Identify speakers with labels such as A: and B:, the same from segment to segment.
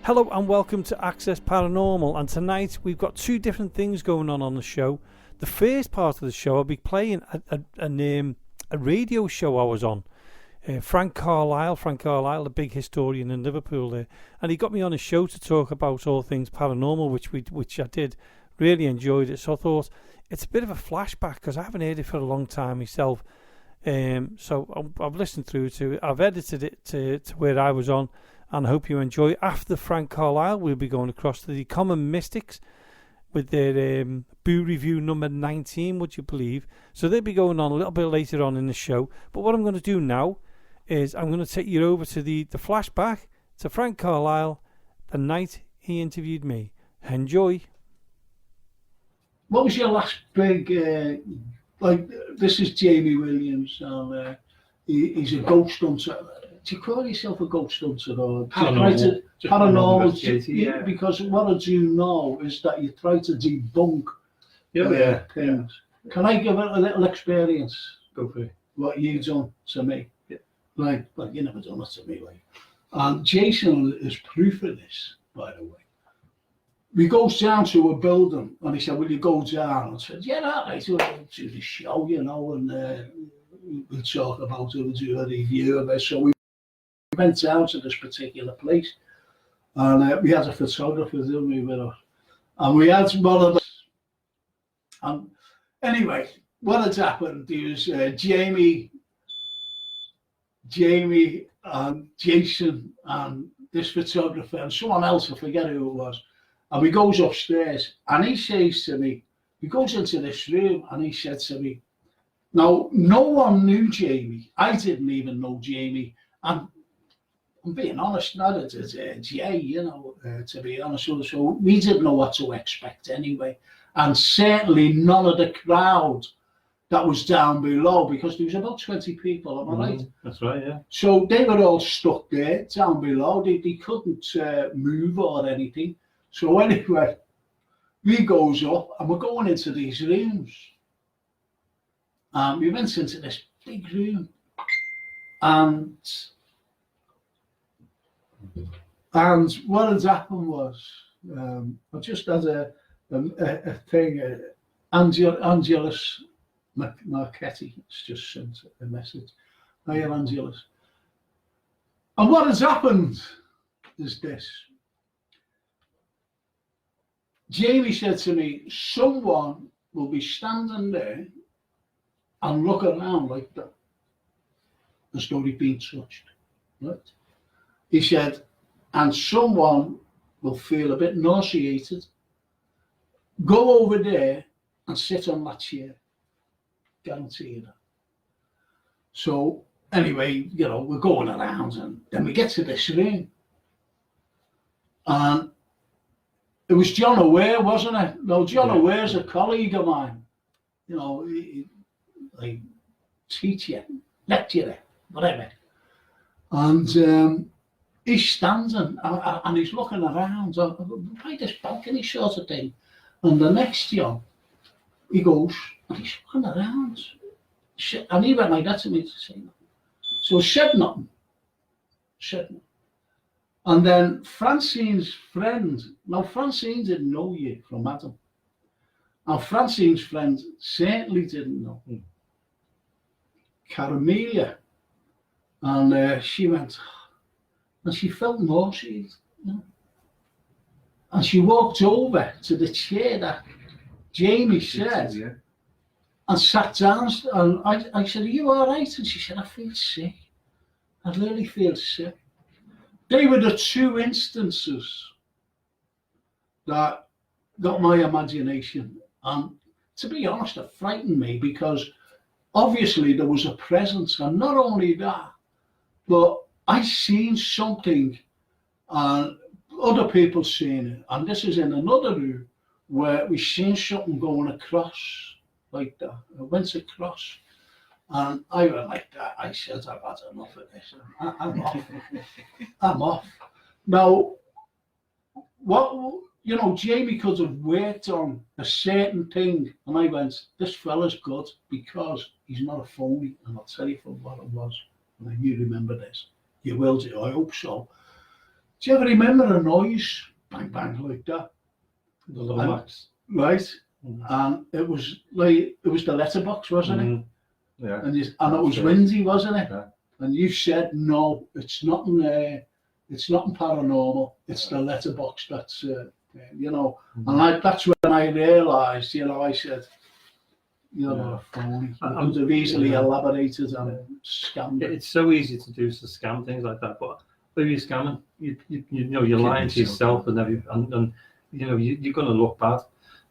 A: Hello and welcome to Access Paranormal, and tonight we've got two different things going on the show. The first part of the show I'll be playing a radio show I was on. Frank Carlyle, the big historian in Liverpool there, and he got me on a show to talk about all things paranormal, which I did. Really enjoyed it, so I thought it's a bit of a flashback because I haven't heard it for a long time myself. So I've listened through to it. I've edited it to where I was on, and I hope you enjoy it. After Frank Carlyle, we'll be going across to the Common Mystics with their Boo Review number 19, would you believe? So they'll be going on a little bit later on in the show. But what I'm going to do now is I'm going to take you over to the flashback to Frank Carlyle, the night he interviewed me. Enjoy.
B: What was your last big, this is Jamie Williams, and he's a ghost hunter. Do you call yourself a ghost hunter or paranormal? Yeah. Because what I do know is that you try to debunk things. Yeah. Can I give it a little experience?
C: Go for it.
B: What you done to me?
C: Yeah.
B: Like, well, you never done it to me, like. And Jason is proof of this, by the way. We goes down to a building, and he said, "Will you go down?" I said, "Yeah, all right, we'll do the show, you know, and we'll talk about it, we'll do a review of it." So we went down to this particular place, and we had a photographer, didn't we, with us? And we had one of the... And anyway, what had happened, there was Jamie and Jason and this photographer and someone else, I forget who it was. And we goes upstairs, and he says to me, he goes into this room, and he said to me, now, no one knew Jamie. I didn't even know Jamie. And I'm being honest, neither did Jay, you know, to be honest with you. So we didn't know what to expect anyway. And certainly none of the crowd that was down below, because there was about 20 people, am I right?
C: That's right, yeah.
B: So they were all stuck there down below. They couldn't move or anything. So anyway, we goes up and we're going into these rooms. We went into this big room, and what had happened was, I just had a thing, Angelus Marchetti has just sent a message. Hi, Angelus. And what has happened is this. Jamie said to me, someone will be standing there and look around like that, as though they've been touched, right? He said, and someone will feel a bit nauseated, go over there and sit on that chair. Guarantee you that. So anyway, you know, we're going around, and then we get to this room, and it was John Aware, wasn't it? No, John Aware's a colleague of mine. You know, like teacher, lecturer, whatever. And he's standing and he's looking around by this balcony sort of thing. And the next young, he goes and he's looking around. And he went like that to me to say nothing. So said nothing. And then Francine's friend, now Francine didn't know you from Adam. And Francine's friend certainly didn't know. Caramelia. And she went, and she felt nauseated. You know? And she walked over to the chair that Jamie said, and sat down. And I said, are you all right? And she said, I feel sick. I really feel sick. They were the two instances that got my imagination. And to be honest, it frightened me, because obviously there was a presence. And not only that, but I seen something and other people seen it. And this is in another room where we seen something going across like that. It went across. And I went like that. I said, I've had enough of this. I'm off. I'm off. Now, what, you know, Jamie could have worked on a certain thing. And I went, this fella's good because he's not a phony. And I'll tell you for what it was. And you remember this. You will do, I hope so. Do you ever remember a noise? Bang, bang, like that.
C: The little wax.
B: Right? And it was the letterbox, wasn't it?
C: Yeah.
B: And it was windy, wasn't it? Yeah. And you said, no, it's nothing paranormal. It's the letterbox that's, you know. And that's when I realised, you know, I said, you're not a phony. I could have easily elaborated and scammed it.
C: It's so easy to do to scam things like that, but if you're scamming, you know, you're lying to yourself and you know, you're going to look bad.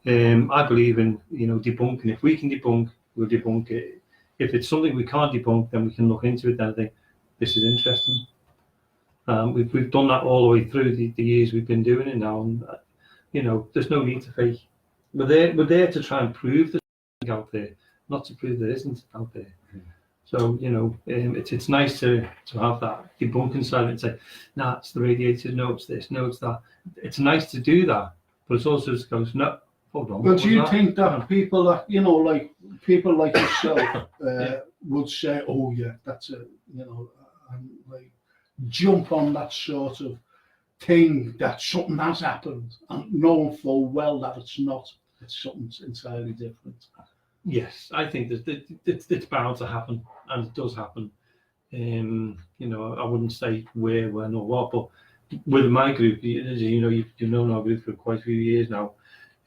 C: I believe in, you know, debunking. If we can debunk, we'll debunk it. If it's something we can't debunk, then we can look into it. Then I think this is interesting. We've done that all the way through the years we've been doing it now, and you know, there's no need to fake. We're there to try and prove there's something out there, not to prove there isn't out there. So you know, it's nice to have that debunking side and say, nah, it's the radiator, no, it's this, no, it's that. It's nice to do that, but it's also just goes, no, hold on.
B: But do you think that people that, you know, like people like yourself would say, oh yeah, that's a, you know, and like jump on that sort of thing that something has happened and knowing full well that it's not, it's something entirely different?
C: Yes, I think that it's bound to happen, and it does happen. You know, I wouldn't say where, when, or what, but with my group, you know, you've known our group for quite a few years now.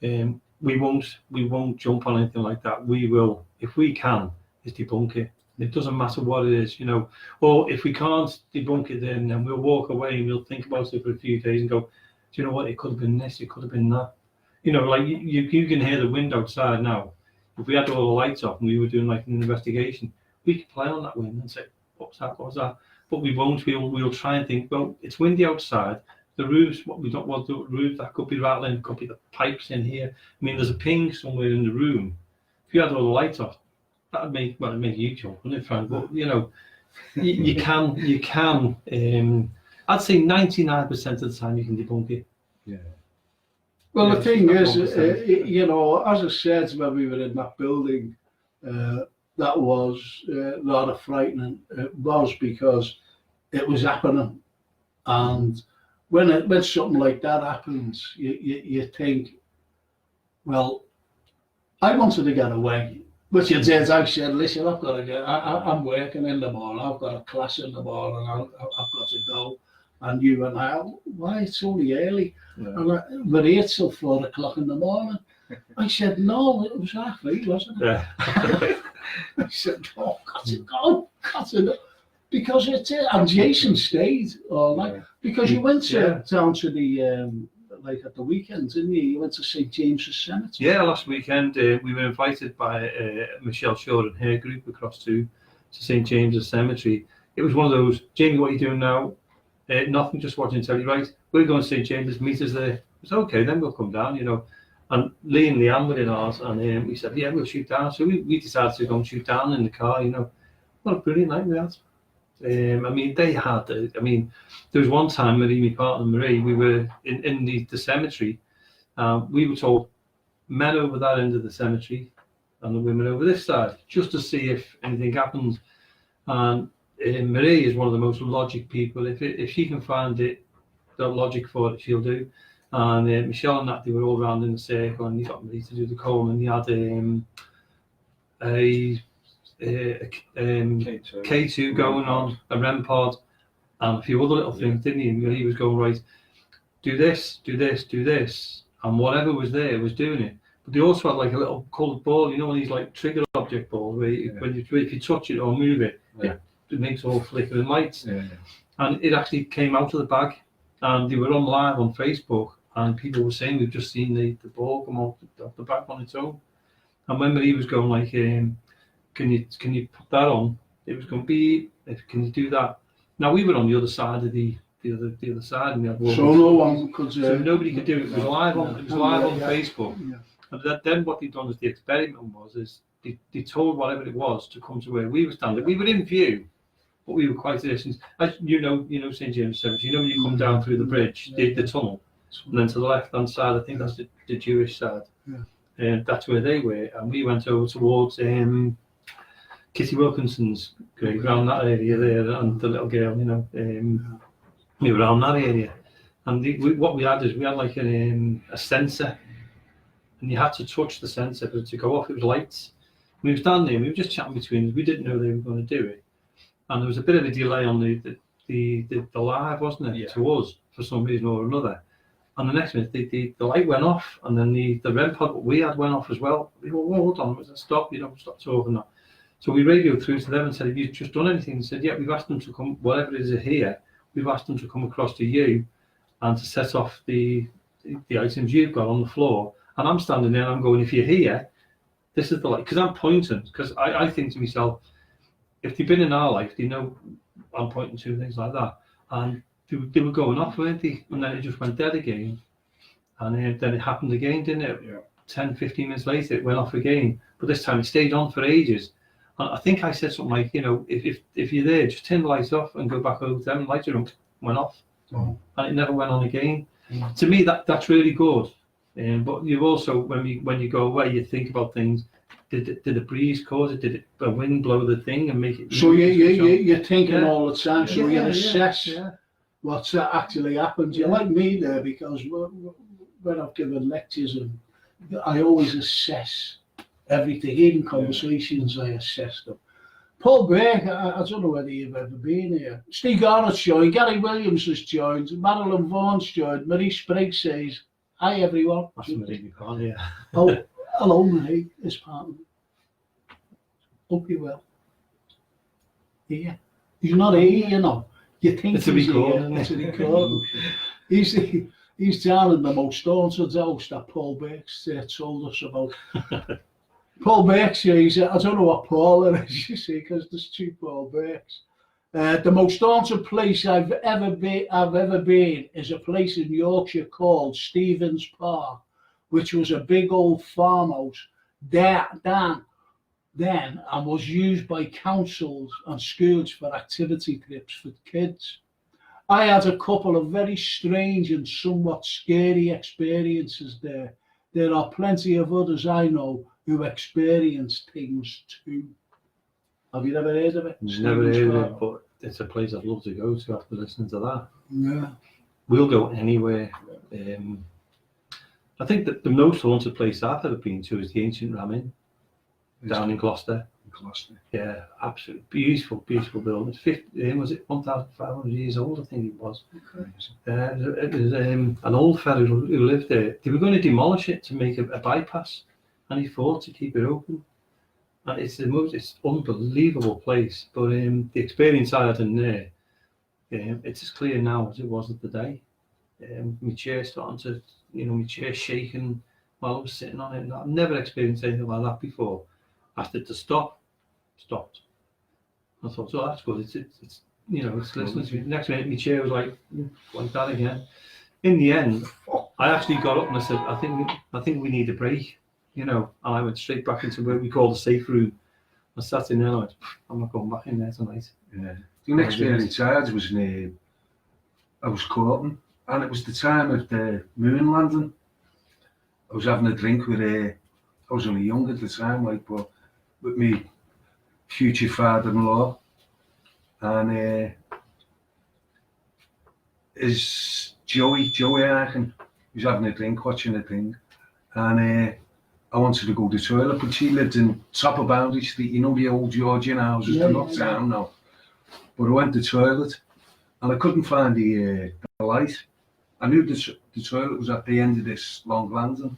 C: We won't jump on anything like that. We will, if we can, is debunk it. It doesn't matter what it is, you know. Or if we can't debunk it, then we'll walk away and we'll think about it for a few days and go, do you know what? It could have been this. It could have been that. You know, like you can hear the wind outside now. If we had all the lights off and we were doing like an investigation, we could play on that wind and say, what's that? What's that? But we won't. We'll try and think, well, it's windy outside. The roofs, what we don't want the roof, that could be rattling, could be the pipes in here. I mean, there's a ping somewhere in the room. If you had all the lights off, that'd make you jump, wouldn't it, Frank? But you know, you can. I'd say 99% of the time you can debunk it.
B: Yeah. Well, the thing is, you know, as I said when we were in that building, that was rather frightening. It was because it was happening, and when something like that happens, you think, well, I wanted to get away. But you did. I said, listen, I've got to get. I'm working in the morning. I've got a class in the morning. I've got to go. And you and I, why? It's only early. Yeah. And we're here till 4 o'clock in the morning. I said, no, it was 8:30, wasn't it? Yeah. I said, oh, got to go. Because it's it. And Jason stayed all night. Because you went down to the, like at the weekend, didn't you? You went to St. James's Cemetery.
C: Yeah, last weekend we were invited by Michelle Shaw and her group across to St. James's Cemetery. It was one of those, Jamie, what are you doing now? Nothing, just watching telly, right? We're going to St. James's, meet us there. It's okay, then we'll come down, you know. And Lee and Leanne were in ours, and we said, yeah, we'll shoot down. So we decided to go and shoot down in the car, you know. What a brilliant night we had. I mean, they had, there was one time, my partner Marie, we were in the cemetery. We were told, men over that end of the cemetery and the women over this side, just to see if anything happens. And Marie is one of the most logic people. If she can find the logic for it, she'll do. And Michelle and that, they were all around in the circle, and he got Marie to do the call, and he had K2 going on, a REM pod, and a few other little things, didn't he? And he was going, right, do this, do this, do this, and whatever was there was doing it. But they also had like a little coloured ball, you know, one of these like trigger object balls where if you touch it or move it, it makes all flickering lights. And it actually came out of the bag, and they were on live on Facebook, and people were saying, we've just seen the ball come off the bag on its own. And when Marie was going like, can you put that on? It was going to be, can you do that? Now we were on the other side of the other side, and we had
B: so no one could.
C: So nobody could do it. It was live on. It was live on Facebook. Yeah. And then what they'd done as the experiment was they told whatever it was to come to where we were standing. We were in view, but we were quite a distance. As you know St. James Cemetery. You know when you come down through the bridge, the tunnel, and then to the left-hand side, I think that's the Jewish side. Yeah. And that's where they were, and we went over towards Kitty Wilkinson's grave, around that area there, and the little girl, you know, we were around that area. And what we had is we had like a sensor, and you had to touch the sensor for it to go off. It was lights. We were standing there, we were just chatting between us. We didn't know they were going to do it, and there was a bit of a delay on the live, wasn't it, to us for some reason or another. And the next minute, the light went off, and then the REM pod that we had went off as well. We were, well, hold on, stop, stop talking now. So we radioed through to them and said, have you just done anything? They said, yeah, we've asked them to come, whatever it is here, we've asked them to come across to you and to set off the items you've got on the floor. And I'm standing there and I'm going, if you're here, this is the light. Because I'm pointing, because I think to myself, if they've been in our life, they know I'm pointing to things like that. And they were going off, weren't they? And then it just went dead again. And then it happened again, didn't it? Yeah. 10, 15 minutes later, it went off again. But this time it stayed on for ages. And I think I said something like, if you're there, just turn the lights off and go back over to them. And lights went off. Oh. And it never went on again. Mm. To me, that's really good. But you've also, when you go away, you think about things. Did the breeze cause it? Did a wind blow the thing and make it?
B: So you're thinking all the time. So you assess what's actually happened. You're like me there, because when I've given lectures, and I always assess everything, even conversations. I assess them. Paul Burke, I don't know whether you've ever been here. Steve Garnett's joined, Gary Williams has joined, Marilyn Vaughan's joined, Marie Spriggs says, hi everyone.
C: That's Marie Vaughan, yeah.
B: Oh, hello Marie, this partner. Hope you're well. Yeah. He's not here, you know. You think
C: it's a record.
B: It's a record. He's telling the most haunted house that Paul Burke's told us about. Paul Burke's, I don't know what Paul is, you see, because there's two Paul Burke's. The most haunted place I've ever been is a place in Yorkshire called Stevens Park, which was a big old farmhouse then and was used by councils and schools for activity trips for kids. I had a couple of very strange and somewhat scary experiences there. There are plenty of others I know who experienced things too. Have you ever heard of it?
C: Never heard of it, but it's a place I'd love to go to after listening to that.
B: Yeah.
C: We'll go anywhere. I think that the most haunted place I've ever been to is the Ancient Ram Inn down in Gloucester. Yeah, absolutely beautiful, beautiful building. 1,500 years old, I think it was. It was an old fellow who lived there. They were going to demolish it to make a bypass, and he fought to keep it open. And it's unbelievable place. But the experience I had in there, it's as clear now as it was at the day. My chair starting to, my chair shaking while I was sitting on it. I've never experienced anything like that before. Asked it to stop. Stopped. I thought, oh, that's good. It's listening to me. Next minute, my chair was like that again. In the end, I actually got up and I said, I think we need a break, And I went straight back into what we call the safe room. I sat in there and I went, I'm not going back in there tonight.
D: Yeah. The next experience I had was I was courting, and it was the time of the moon landing. I was having a drink with I was only young at the time, but with me future father-in-law, and is Joey Arkin. He was having a drink, watching a thing, and I wanted to go to the toilet, but she lived in top of Boundary Street, the old Georgian houses, they're not down now. But I went to the toilet, and I couldn't find the light. I knew the toilet was at the end of this long landing,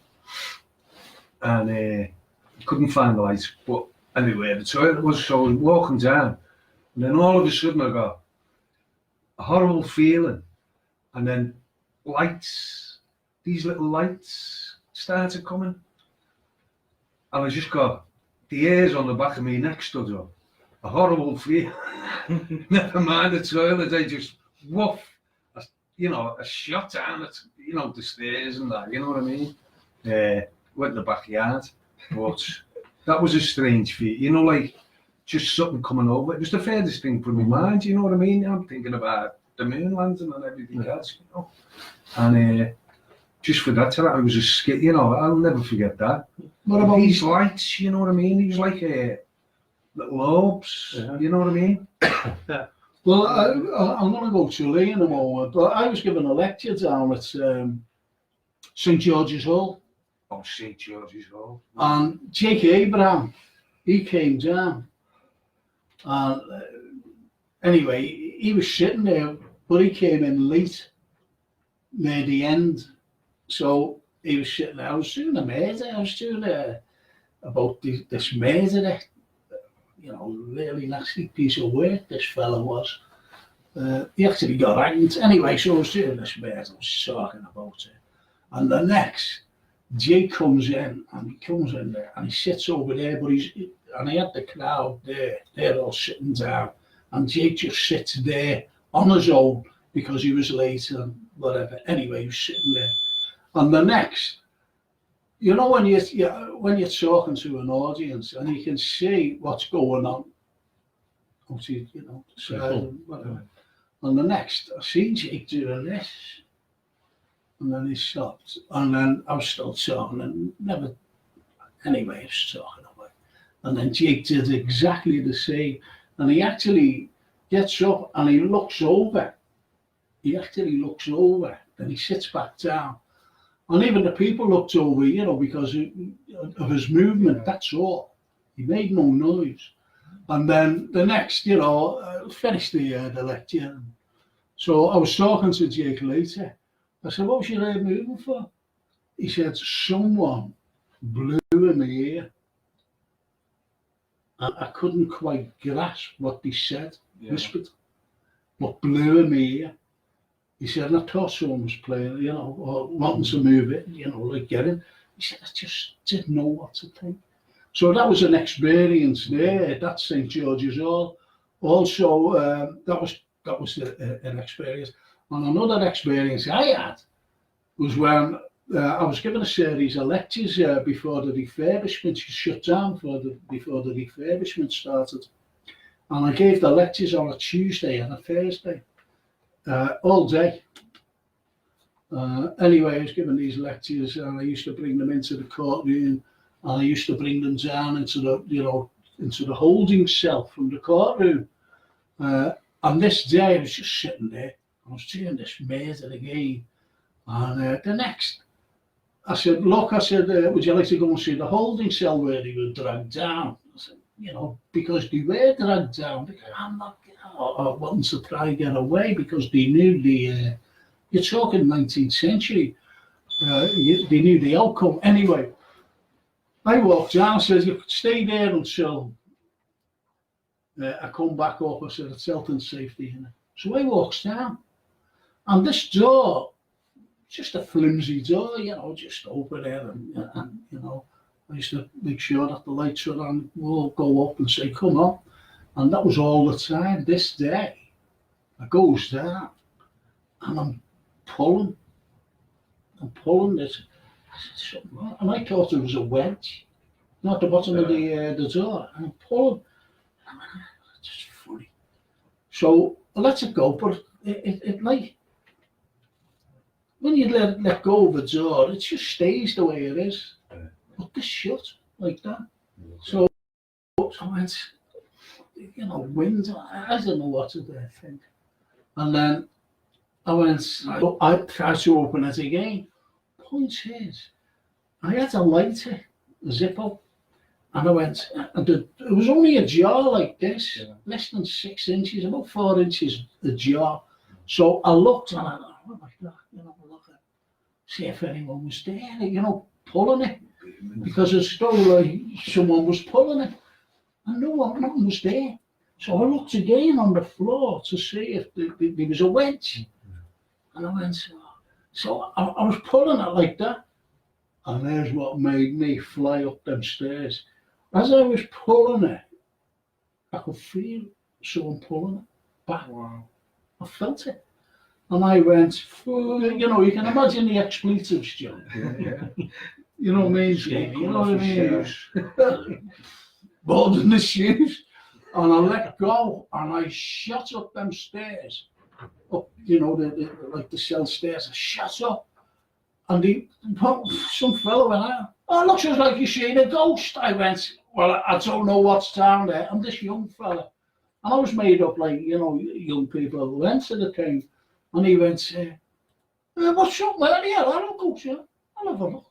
D: and I couldn't find the light, but anyway, the toilet was, so I was walking down, and then all of a sudden I got a horrible feeling, and then these little lights started coming, and I just got the hairs on the back of my neck stood up. A horrible feeling. Never mind the toilet, I just woof, I shot down at, the stairs and that, you know what I mean? Went in the backyard, but that was a strange feeling, just something coming over. It was the furthest thing from my mind, you know what I mean? I'm thinking about the moon landing and everything else, And just for that, it was a skit, I'll never forget that. What about these lights, you know what I mean? He was like little orbs, you know what I mean?
B: But Well, I'm going to go to Lee in a moment, but I was given a lecture down at St George's Hall.
D: Oh, St George's Hall.
B: And Jake Abraham, he came down. And anyway, he was sitting there, but he came in late, near the end. So he was sitting there. I was doing a murder. I was doing about this murder that, you know, really nasty piece of work this fella was. He actually got hanged. Anyway, so I was doing this murder. I was talking about it. And the next, Jake comes in, and he comes in there, and he sits over there, but he had the crowd there, they're all sitting down, and Jake just sits there on his own because he was late and whatever. Anyway, he was sitting there. And the next, you know, when you're talking to an audience and you can see what's going on, you know, so whatever. And the next, I see Jake doing this. And then he stopped, and then I was still talking, and never, anyway, I was talking away. And then Jake did exactly the same, and he actually gets up and he looks over. He actually looks over, then he sits back down. And even the people looked over, you know, because of his movement, that's all. He made no noise. And then the next, you know, finished the lecture. So I was talking to Jake later. I said, what was your head moving for? He said, someone blew in my ear. And I couldn't quite grasp what they said, whispered, but blew in my ear. He said, and I thought someone was playing, you know, or wanting to move it, you know, like getting. He said, I just didn't know what to think. So that was an experience there. That's St George's Hall. Also, that was an experience. And another experience I had was when I was given a series of lectures before the refurbishment shut down, before the refurbishment started. And I gave the lectures on a Tuesday and a Thursday, all day. Anyway, I was given these lectures, and I used to bring them into the courtroom, and I used to bring them down into the, you know, into the holding cell from the courtroom. And this day I was just sitting there. I was doing this murder again, and the next, I said, look, would you like to go and see the holding cell where they were dragged down? I said, you know, because they were dragged down, I'm not wanting to try and get away because they knew you're talking 19th century, they knew the outcome. Anyway, I walked down and said, you could stay there until I come back up. I said, it's health and safety. So I walks down. And this door, just a flimsy door, you know, just open it, and you know, I used to make sure that the lights were on, we'll go up and say, come on. And that was all the time. This day, I goes down, and I'm pulling this. I said, and I thought it was a wedge, not at the bottom of the door, and I'm pulling. I mean, it's just funny. So I let it go, but it like, when you let go of a door, it just stays the way it is. But this shut like that. So I went, you know, wind, I don't know what to think. And then I tried to open it again. Point is, I had a lighter, a Zippo, and I went, and it was only a jar like this, less than 6 inches, about 4 inches a jar. So I looked and I thought, oh my God, you know, see if anyone was there, you know, pulling it, because it's still like someone was pulling it, and nothing was there. So I looked again on the floor to see if there was a wedge, and I went, so I was pulling it like that, and there's what made me fly up them stairs. As I was pulling it, I could feel someone pulling it back. Wow. I felt it. And I went, you know, you can imagine the expletives, John. You know what I mean, Jamie? You know what I mean? More than the shoes. And I let go, and I shot up them stairs. Up, you know, like the cell stairs. I shot up. And some fellow went out. Oh, it looks like you're seeing a ghost. I went, well, I don't know what's down there. And this young fella, And I was made up like, you know, young people who went to the thing. And he went, what's up, man? Yeah, I'll go, sir. I'll have a look.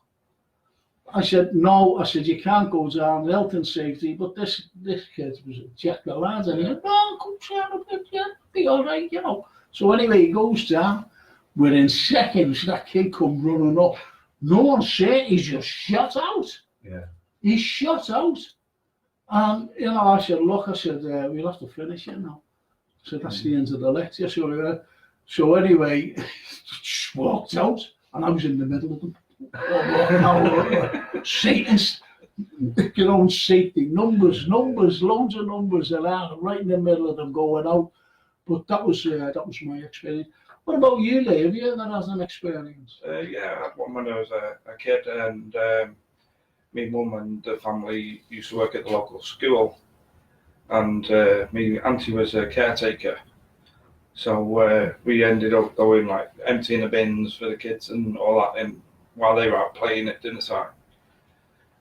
B: I said, no. I said, you can't go down, health and safety. But this kid was a jack the lad. And he went, no, go, sir. Yeah, be all right, you know. So anyway, he goes down. Within seconds, that kid come running up. No one said, he's just shot out.
D: Yeah.
B: He's shot out. And, you know, I said, look, I said, we'll have to finish it now. I said, that's the end of the lecture. So anyway, just walked out, and I was in the middle of them. Satan's, you know, safety, numbers, loads of numbers, and I'm right in the middle of them going out. But that was my experience. What about you, Lee? Have you ever had an experience?
E: Yeah, I had one when I was a kid, and my mum and the family used to work at the local school, and my auntie was a caretaker. So we ended up going like emptying the bins for the kids and all that, and while they were out playing at dinner time.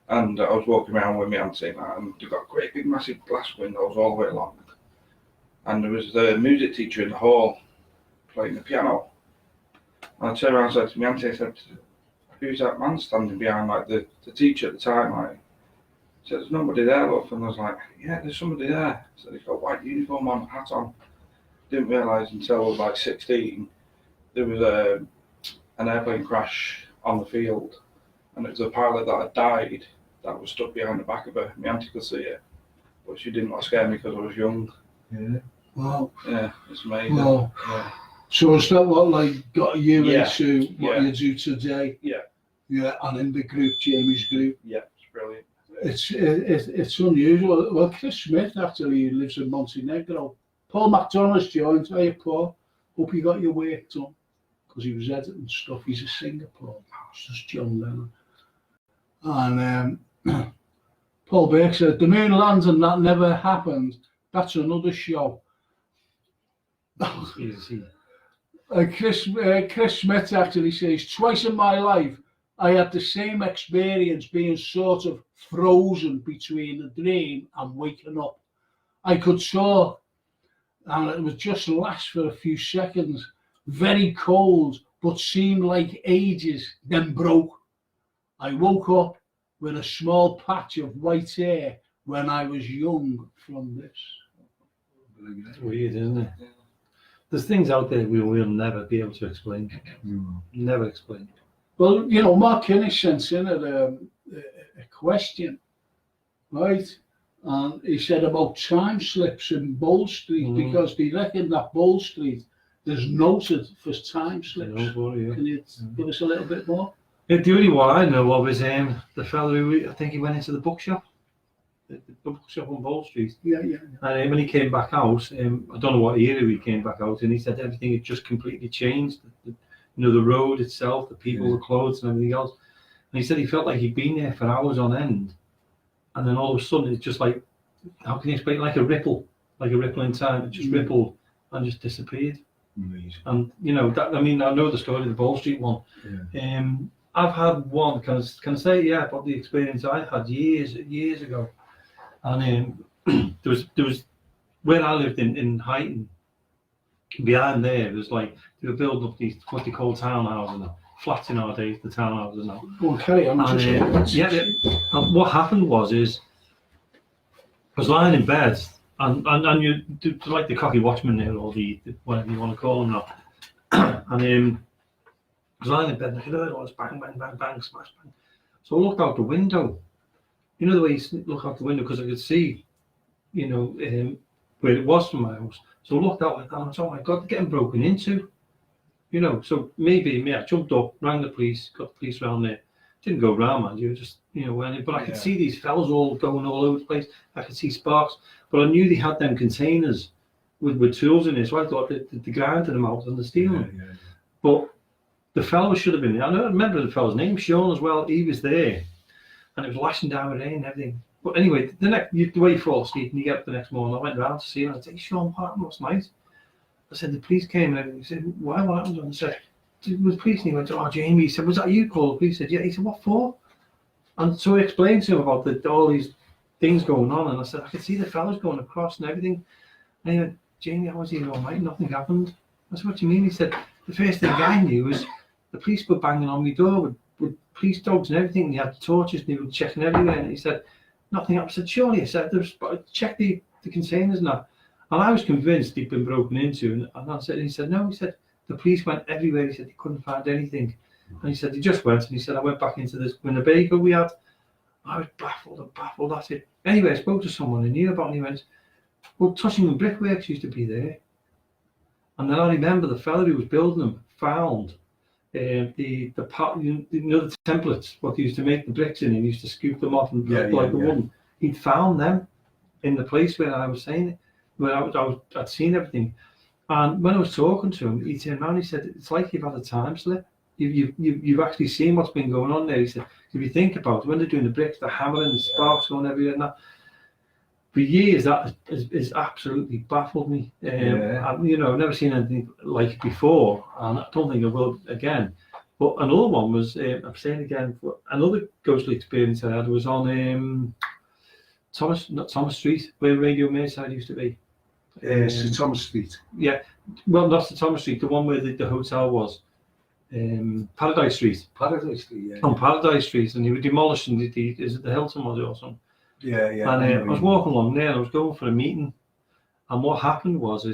E: And I was walking around with my auntie, and they've got great big massive glass windows all the way along. And there was the music teacher in the hall playing the piano. And I turned around and said to my auntie, I said, who's that man standing behind like the teacher at the time? Like, he said, there's nobody there, look. And I was like, yeah, there's somebody there. So he's got a white uniform on, hat on. Didn't realise until I was like 16, there was an airplane crash on the field, and it was a pilot that had died that was stuck behind the back of her. My auntie could see it, but she didn't want to scare me because I was young.
D: Yeah.
B: Wow.
E: Yeah, it's amazing.
B: Wow.
E: Yeah.
B: So is that what like got you
E: Yeah.
B: into what
E: Yeah.
B: you do today?
E: Yeah.
B: Yeah, and in the group, Jamie's group.
E: Yeah, it's brilliant.
B: It's unusual. Well, Chris Smith actually lives in Montenegro. Paul McDonough's joined. Hey, Paul. Hope you got your work done. Because he was editing stuff. He's a singer, Paul. It's just John Lennon. And Paul Burke said, the moon landing that never happened. That's another show.
C: Easy.
B: Chris Smith actually says, twice in my life, I had the same experience being sort of frozen between a dream and waking up. I could talk, and it would just last for a few seconds, very cold, but seemed like ages, then broke. I woke up with a small patch of white hair when I was young from this.
C: It's weird, isn't it? There's things out there we will never be able to explain. Never explain.
B: Well, you know, Mark Kinney sent in a question, right? And he said about time slips in Bowl Street because they reckon that Bowl Street is noted for time slips. Can you give us a little bit more?
C: The only one I know of is the fellow who I think he went into the bookshop. The bookshop on Bowl Street.
B: Yeah.
C: And when he came back out, I don't know what era he came back out, and he said everything had just completely changed. The road itself, the people, the clothes, and everything else. And he said he felt like he'd been there for hours on end, and then all of a sudden it's just like, how can you explain it? Like a ripple in time. It just rippled and just disappeared.
D: Amazing.
C: And that. I mean, I know the story of the Bowl Street one.
D: Yeah.
C: I've had one. Can I say about the experience I had years ago? And there was where I lived in Highton. Behind there was like they were building up these what they call townhouses now, flats in our days, the townhouses now.
B: Well, carry on.
C: And what happened was I was lying in bed and you do like the cocky watchman there, or the whatever you want to call them now. And I was lying in bed and I heard all this bang, bang, bang, bang, smash, bang. So I looked out the window. You know the way you look out the window, because I could see, where it was from my house. So I looked out like that and I thought, oh my God, they're getting broken into. So maybe I jumped up, rang the police, got the police around there. Didn't go round, man, you just, but I could see these fellas all going all over the place. I could see sparks, but I knew they had them containers with tools in it, so I thought that they grounded them out on the stealing.
D: Yeah.
C: But the fellow should have been there. I remember the fellow's name, Sean, as well. He was there, and it was lashing down with rain and everything. But anyway, the way you fall asleep and you get up the next morning, I went round to see him and I said, hey, Sean, what happened last night? I said, the police came and everything. He said, what happened? And I said, it was police. And he went, oh, Jamie. He said, was that you called the police? He said, yeah. He said, what for? And so I explained to him about all these things going on. And I said, I could see the fellas going across and everything. And he went, Jamie, I was here all night, nothing happened. I said, what do you mean? He said, the first thing I knew was the police were banging on my door with police dogs and everything. They had torches and they were checking everywhere. And he said, nothing happened. I said, surely, I said, check the containers and that. And I was convinced he'd been broken into. And I said, he said, no, he said, the police went everywhere. He said, they couldn't find anything. And he said, they just went. And he said, I went back into this Winnebago we had. I was baffled. That's it. Anyway, I spoke to someone who knew about it and he went, well, Touching and Brickworks used to be there. And then I remember the fella who was building them found the templates, what they used to make the bricks in, and he used to scoop them off and like a wooden. He'd found them in the place where I was saying it, where I'd seen everything. And when I was talking to him, he turned around and he said, it's like you've had a time slip. You've actually seen what's been going on there. He said, if you think about it, when they're doing the bricks, they're hammering, the sparks going everywhere and that. For years, that has absolutely baffled me. I've never seen anything like it before, and I don't think I will again. But another one was, I'm saying again, another ghostly experience I had was on Thomas Street, where Radio Merseyside used to be.
D: St Thomas Street.
C: Yeah, well, not St Thomas Street, the one where the hotel was. Paradise Street.
D: Paradise Street, yeah.
C: On Paradise Street, and they were demolishing is it the Hilton was it or something?
D: Yeah.
C: And I was walking along there and I was going for a meeting. And what happened was, I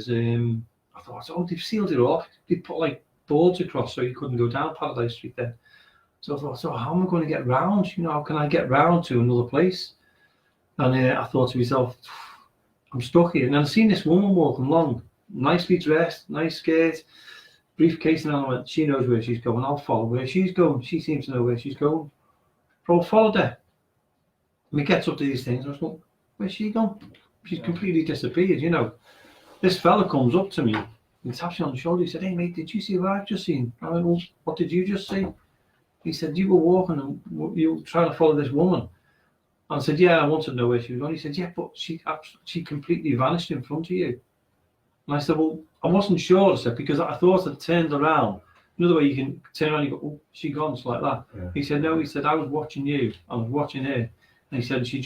C: thought, oh, they've sealed it off. They put like boards across so you couldn't go down Paradise Street then. So I thought, so how am I going to get round? How can I get round to another place? And I thought to myself, I'm stuck here. And then I seen this woman walking along, nicely dressed, nice skirt, briefcase, and I went, she knows where she's going. I'll follow where she's going. She seems to know where she's going. So I followed her. And he gets up to these things, and I was going, where's she gone? She's completely disappeared, This fella comes up to me, he taps me on the shoulder, he said, hey mate, did you see what I've just seen? I went, well, what did you just see? He said, you were walking and you were trying to follow this woman. And I said, yeah, I wanted to know where she was going. He said, yeah, but she completely vanished in front of you. And I said, well, I wasn't sure, I said, because I thought I'd turned around. Another way you can turn around and you go, oh, she gone, just like that. Yeah. He said, no, he said, I was watching you, I was watching her. And he said, she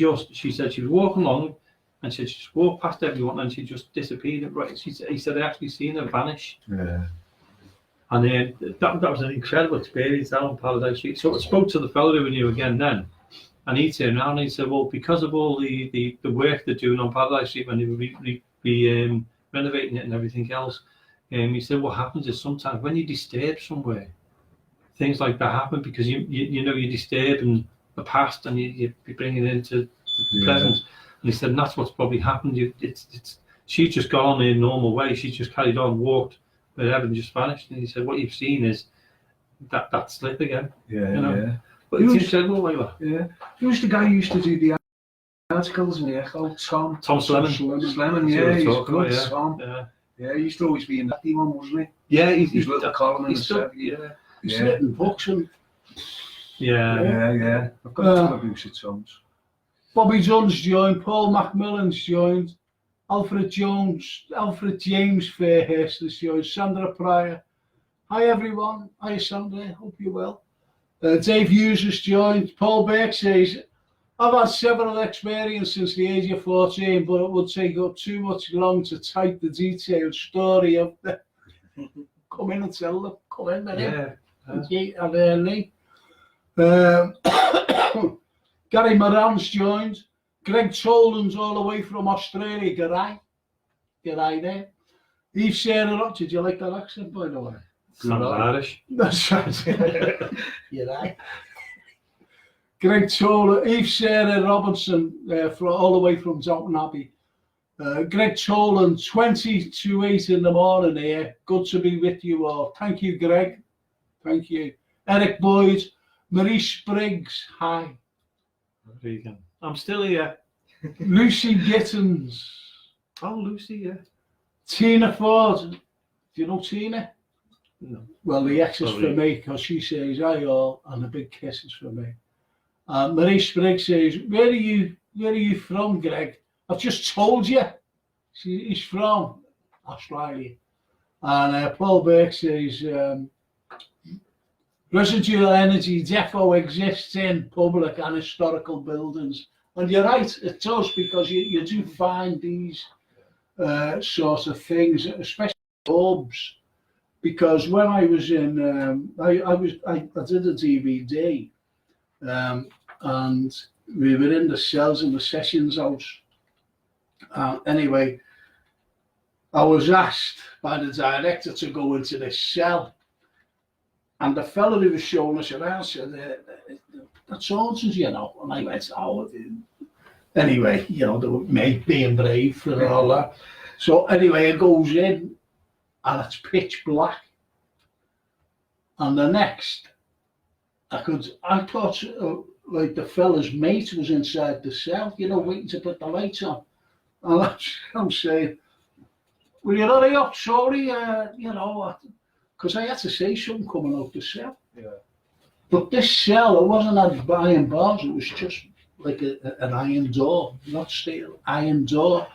C: said she was walking along and she just walked past everyone and she just disappeared. Right? He said, I actually seen her vanish. Yeah. And that was an incredible experience down on Paradise Street. So I spoke to the fellow who knew again then, and he turned around and he said, well, because of all the work they're doing on Paradise Street when they were renovating it and everything else, he said, what happens is sometimes when you disturb somewhere, things like that happen because you disturb and the past and you bring it into the present. And he said, and that's what's probably happened. She's just gone on in a normal way. She's just carried on, walked wherever and just vanished. And he said, what you've seen is that slip again. Yeah. But it's incredible like that. Yeah.
D: Who's the guy who used to do the articles in the Echo? Tom Slemon, yeah. He's good, yeah. Tom. Yeah, he used to always be in that one, wasn't he?
C: Yeah,
D: he's little column in the set.
B: He's written books and
D: Yeah. I've got two books at Tom's.
B: Bobby Jones joined, Paul Macmillan's joined, Alfred James Fairhurst has joined, Sandra Pryor. Hi everyone, hi Sandra, hope you're well. Dave Hughes has joined. Paul Burke says, I've had several experiences since the age of 14, but it would take up too much long to type the detailed story of the... Come in and tell them, come in, man. Lee. Gary Moran's joined. Greg Tolan's all the way from Australia. G'day there. Eve Sarah, did you like that accent, by the way?
C: Sounds Irish.
B: That's right. G'day. Greg Tolan, Eve Sarah Robinson, all the way from Downton Abbey. Greg Tolan, 20 to 8 in the morning here. Good to be with you all. Thank you, Greg. Thank you. Eric Boyd, Marie Spriggs, hi.
C: Vegan. I'm still here.
B: Lucy Gittins.
C: Oh, Lucy, yeah.
B: Tina Ford. Do you know Tina?
C: No.
B: Well, the X is for me because she says hi all, and the big kiss is for me. Marie Spriggs says, where are you from, Greg? I've just told you. He's from Australia. And Paul Burke says, residual energy defo exists in public and historical buildings. And you're right, it does, because you do find these sort of things, especially pubs. Because when I was in, I did a DVD, and we were in the cells in the Sessions House. Anyway, I was asked by the director to go into this cell, and the fella who was showing us around said, "That's haunted, you know." And I went, "Oh." Anyway, you know, they were being brave and all that. So anyway, it goes in, and it's pitch black. And the next, I thought like the fella's mate was inside the cell, you know, waiting to put the lights on. And I'm saying, "Will you hurry up? Sorry, you know," because I had to say something coming out the cell.
E: Yeah.
B: But this cell, it wasn't had iron bars, it was just like an iron door, not steel, iron door.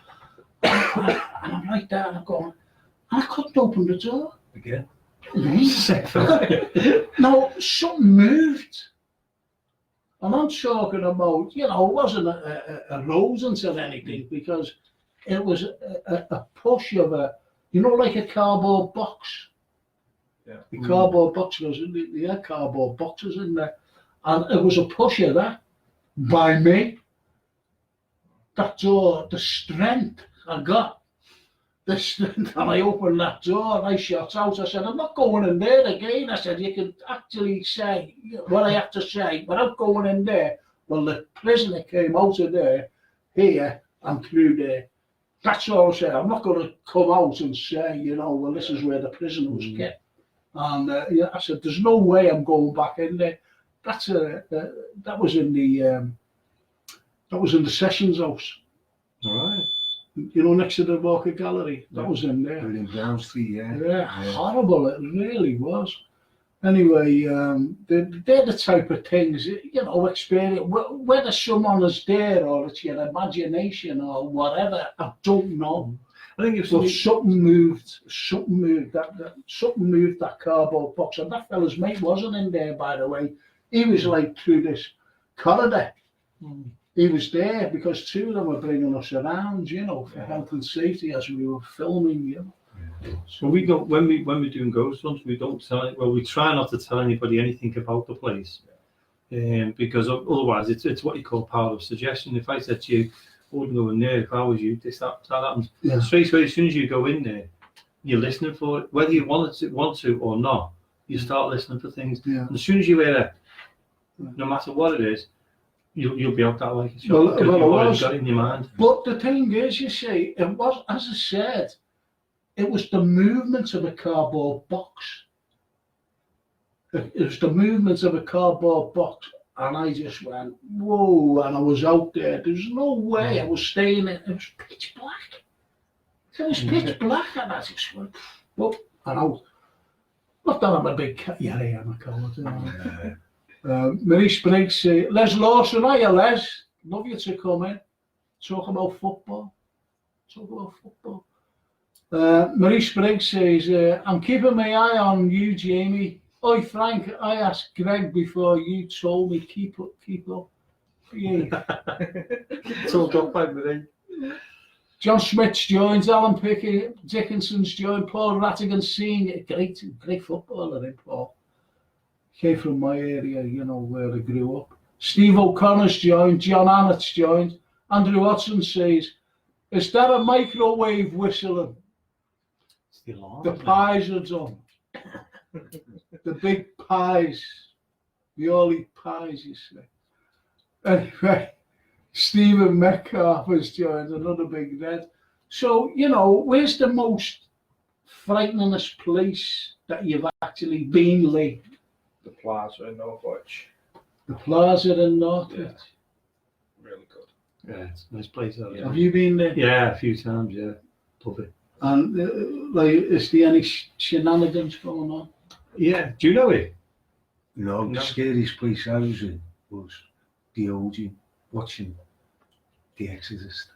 B: And I'm like that, and I'm going, and I couldn't open the door.
D: Again.
B: No, something moved. And I'm talking about, you know, it wasn't a rodent or anything, because it was a push of a, you know, like a cardboard box.
E: Yeah.
B: The cardboard box was in the had cardboard boxes in there. And it was a push of that by me. That door, the strength I got, and I opened that door and I shot out. I said, "I'm not going in there again." I said, "You can actually say what I have to say without going in there." Well, the prisoner came out of there, here, and through there. That's all I said. I'm not going to come out and say, you know, well, this is where the prisoner was kept. And yeah, I said, "There's no way I'm going back in there." That was in the Sessions House.
C: All right.
B: You know, next to the Walker Gallery. That was in there.
D: In Brown Street, yeah.
B: Yeah, horrible, it really was. Anyway, they're the type of things, you know, experience, whether someone is there or it's your imagination or whatever, I don't know.
C: I think
B: But something moved that cardboard box. And that fella's mate wasn't in there, by the way. He was like through this corridor. He was there because two of them were bringing us around, you know, for health and safety as we were filming, you know.
C: So we go when we're doing ghost hunts, we don't tell. Well, we try not to tell anybody anything about the place, because otherwise it's what you call power of suggestion. If I said to you, "I wouldn't go in there if I was you," that happens.
B: Yeah.
C: Straight away, as soon as you go in there, you're listening for it, whether you want to or not. You start listening for things.
B: Yeah.
C: And as soon as you hear it, no matter what it is, you'll be out that like it's
B: Well,
C: you've already
B: was.
C: got it in your mind.
B: But the thing is, you see, it was, as I said, it was the movement of a cardboard box. It was the movement of a cardboard box. And I just went, whoa, and I was out there. There's no way I was staying in. It was pitch black. It was pitch black, and I just went, whoop, and out. Not that I'm a big cat. Yeah, I am a coward. Marie Spriggs, Les Lawson, hiya Les. Love you to come in. Talk about football. Marie Spriggs says, "I'm keeping my eye on you, Jamie. Oi, Frank, I asked Greg before you told me keep up. Yeah."
C: Talk up by Marie.
B: John Smith's joined, Alan Pickett, Dickinson's joined, Paul Rattigan Senior, great footballer, in Paul. Came from my area, you know, where I grew up. Steve O'Connor's joined, John Annett's joined. Andrew Watson says, "Is that a microwave whistling? The pies are done." The big pies, the early pies, you see. Anyway, Stephen Metcalf has joined, another big red. So, you know, where's the most frighteningest place that you've actually been, Lee?
E: The Plaza in Norwich.
B: The Plaza in Norwich.
E: Yeah. Really good.
C: Yeah, it's a nice place.
E: Yeah.
B: Have you been there?
C: Yeah, a few times. Yeah, love it.
B: And like, is there any shenanigans going on?
C: Yeah, do you know it?
D: No,
C: No.
D: the scariest place I was in was the OG, watching The Exorcist.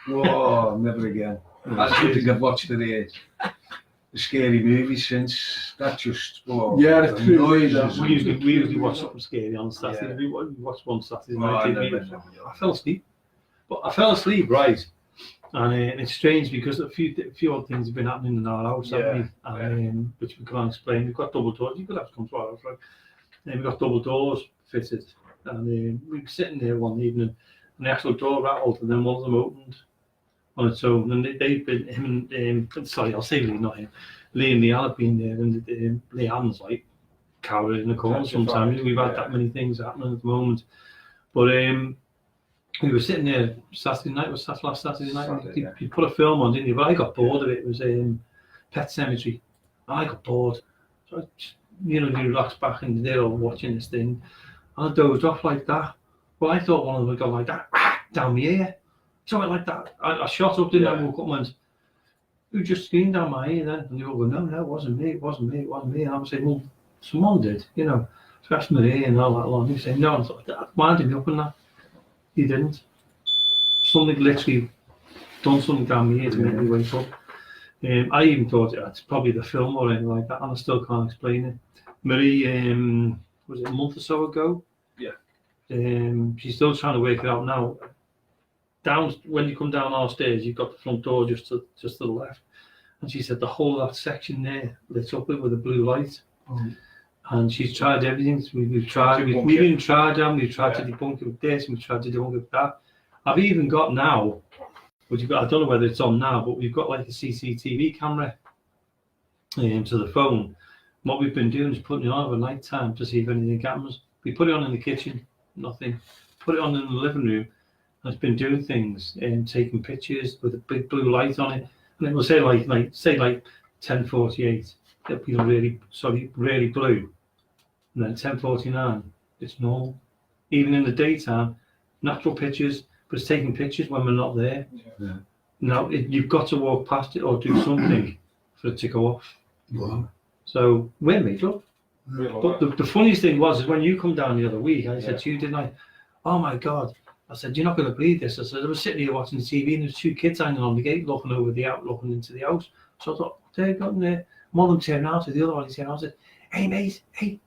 D: Whoa, never again. I don't think I've watched it yet. The scary movies since. That just, whoa.
B: Yeah,
D: the
B: it's true.
D: noises.
C: We usually watch something scary on Saturday.
E: Yeah.
C: We watched one Saturday
D: Oh,
C: night.
D: I never.
C: I fell asleep. But I fell asleep, right? And it's strange because a few odd things have been happening in our house, haven't we? And, which we can't explain. We've got double doors. You could have to come to our house, right? And we've got double doors fitted. And we were sitting there one evening, and the actual door rattled, and then one of them opened on its own. And they've been, him and, sorry, I'll say Lee, not him. Lee and Leanne have been there, and Leanne's like cowering in the corner sometimes. We've had that many things happening at the moment. But we were sitting there Saturday night, last Saturday night. You put a film on, didn't you? But I got bored of it. It was Pet Cemetery. I got bored. So I just, you relax back in there watching this thing. And I dozed off like that. Well, I thought one of them would go like that, down my ear. Something like that. I shot up, didn't I? Woke up and went, who just screamed down my ear then? And they all go, no, it wasn't me. And I was saying, well, someone did, scratched my ear and all that long. He said, no, I thought, that winded me up and that. He didn't. Something literally done something down my ear to make me wake up. I even thought it's probably the film or anything like that, and I still can't explain it. Marie, was it a month or so ago?
E: Yeah.
C: She's still trying to work it out now. Down when you come down our stairs, you've got the front door just to the left, and she said the whole of that section there lit up with a blue light. And she's tried everything. We've tried. We've even tried them. We've tried to debunk it with this, and we've tried to debunk it with that. I've even got now, which I don't know whether it's on now, but we've got like a CCTV camera to the phone. What we've been doing is putting it on over night time to see if anything happens. We put it on in the kitchen, nothing. Put it on in the living room, and it's been doing things and taking pictures with a big blue light on it. And it will say like 10:48. It'll be really blue. And then 10:49, it's normal. Even in the daytime, natural pictures, but it's taking pictures when we're not there.
D: Yeah.
C: Now, you've got to walk past it or do something for it to go off.
D: Wow.
C: So, we're made up. But the funniest thing is when you come down the other week, I said to you, didn't I? Oh my God. I said, you're not going to believe this. I said, I was sitting here watching the TV and there's two kids hanging on the gate looking looking into the house. So I thought, they've got in there. One of them turned out to the other one. He turned out and said, hey mate,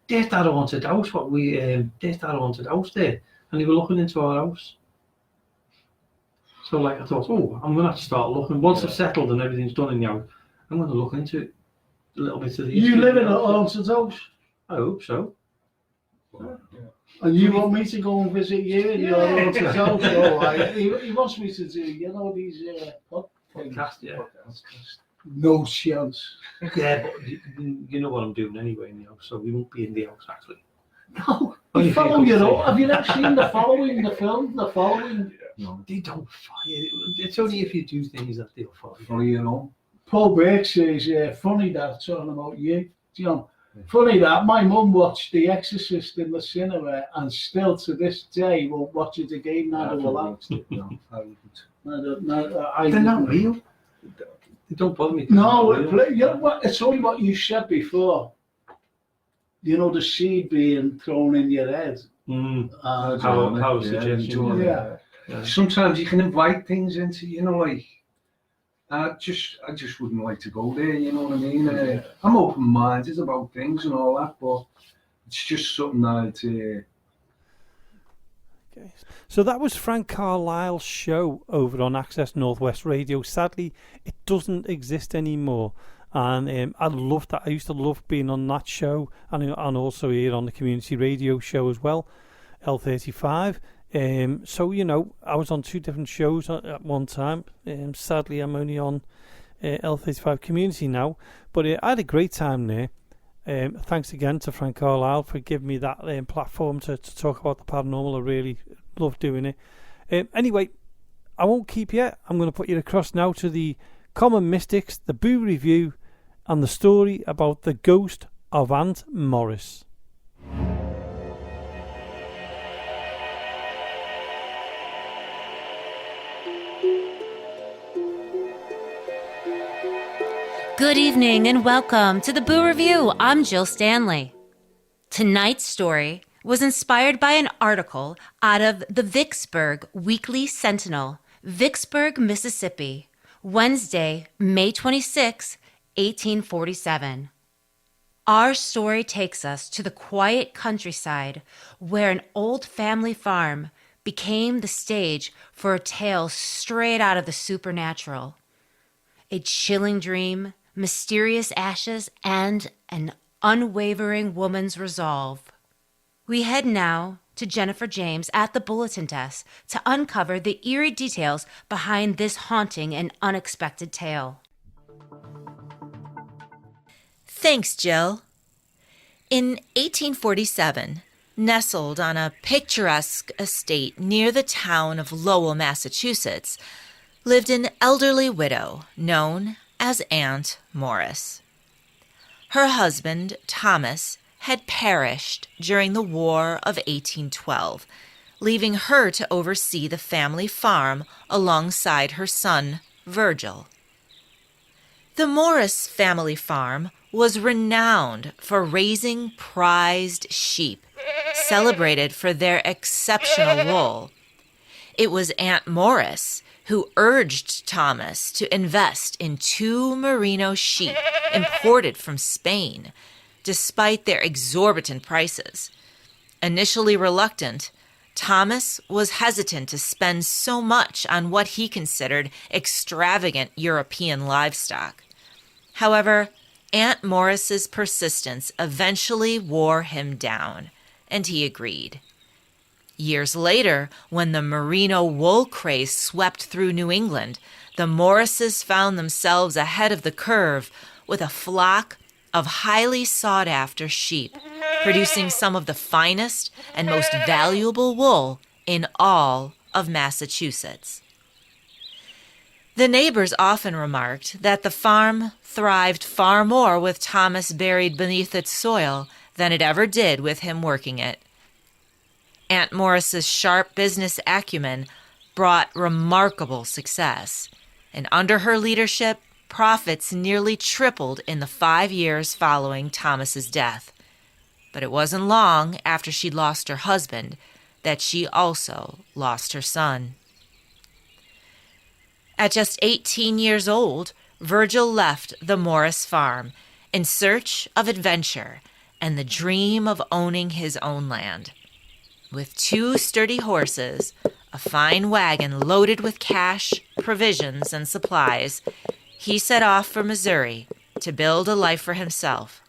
C: there's that haunted house. There's that haunted house there. And they were looking into our house. So I thought, I'm going to have to start looking. Once I've settled and everything's done in the house, I'm going to look into it a little bit of the
B: You live in a haunted house?
C: I hope so.
B: And you want me to go and visit you in your haunted house? He wants me to do, these
C: Podcast, yeah.
B: No chance.
C: Yeah, but you know what I'm doing anyway in the house, so we won't be in the house actually.
B: No, they follow you up. Have you never seen The Following, the film, The Following?
C: No, they don't follow you. It's only if you do things that they'll follow you.
B: Paul Burke says, funny that, talking about you, John. Funny that my mum watched The Exorcist in the cinema and still to this day won't watch it again now to relax.
C: They're not real. They don't bother me.
B: No, it's only what you said before. The seed being thrown in your head.
C: Power suggestion.
B: Yeah.
D: Sometimes you can invite things into, I just wouldn't like to go there, you know what I mean? I'm open-minded about things and all that, but it's just something that...
A: Okay. So that was Frank Carlyle Show over on Access Northwest Radio. Sadly, it doesn't exist anymore. And I loved that. I used to love being on that show and also here on the community radio show as well, L35. So, I was on two different shows at one time. Sadly, I'm only on L35 Community now. But I had a great time there. Thanks again to Frank Carlyle for giving me that platform to talk about the paranormal. I really love doing it. Anyway, I won't keep you. I'm going to put you across now to the Common Mystics, the Boo Review, and the story about the ghost of Aunt Morris.
F: Good evening and welcome to the Boo Review. I'm Jill Stanley. Tonight's story was inspired by an article out of the Vicksburg Weekly Sentinel, Vicksburg, Mississippi, Wednesday, May 26, 1847. Our story takes us to the quiet countryside where an old family farm became the stage for a tale straight out of the supernatural. A chilling dream, mysterious ashes, and an unwavering woman's resolve. We head now to Jennifer James at the bulletin desk to uncover the eerie details behind this haunting and unexpected tale.
G: Thanks, Jill. In 1847, nestled on a picturesque estate near the town of Lowell, Massachusetts, lived an elderly widow known as Aunt Morris. Her husband, Thomas, had perished during the War of 1812, leaving her to oversee the family farm alongside her son, Virgil. The Morris family farm was renowned for raising prized sheep, celebrated for their exceptional wool. It was Aunt Morris who urged Thomas to invest in 2 merino sheep imported from Spain, despite their exorbitant prices. Initially reluctant, Thomas was hesitant to spend so much on what he considered extravagant European livestock. However, Aunt Morris's persistence eventually wore him down, and he agreed. Years later, when the merino wool craze swept through New England, the Morrises found themselves ahead of the curve with a flock of highly sought-after sheep, producing some of the finest and most valuable wool in all of Massachusetts. The neighbors often remarked that the farm thrived far more with Thomas buried beneath its soil than it ever did with him working it. Aunt Morris's sharp business acumen brought remarkable success, and under her leadership, profits nearly tripled in the 5 years following Thomas's death. But it wasn't long after she lost her husband that she also lost her son. At just 18 years old, Virgil left the Morris farm in search of adventure and the dream of owning his own land. With 2 sturdy horses, a fine wagon loaded with cash, provisions, and supplies, he set off for Missouri to build a life for himself.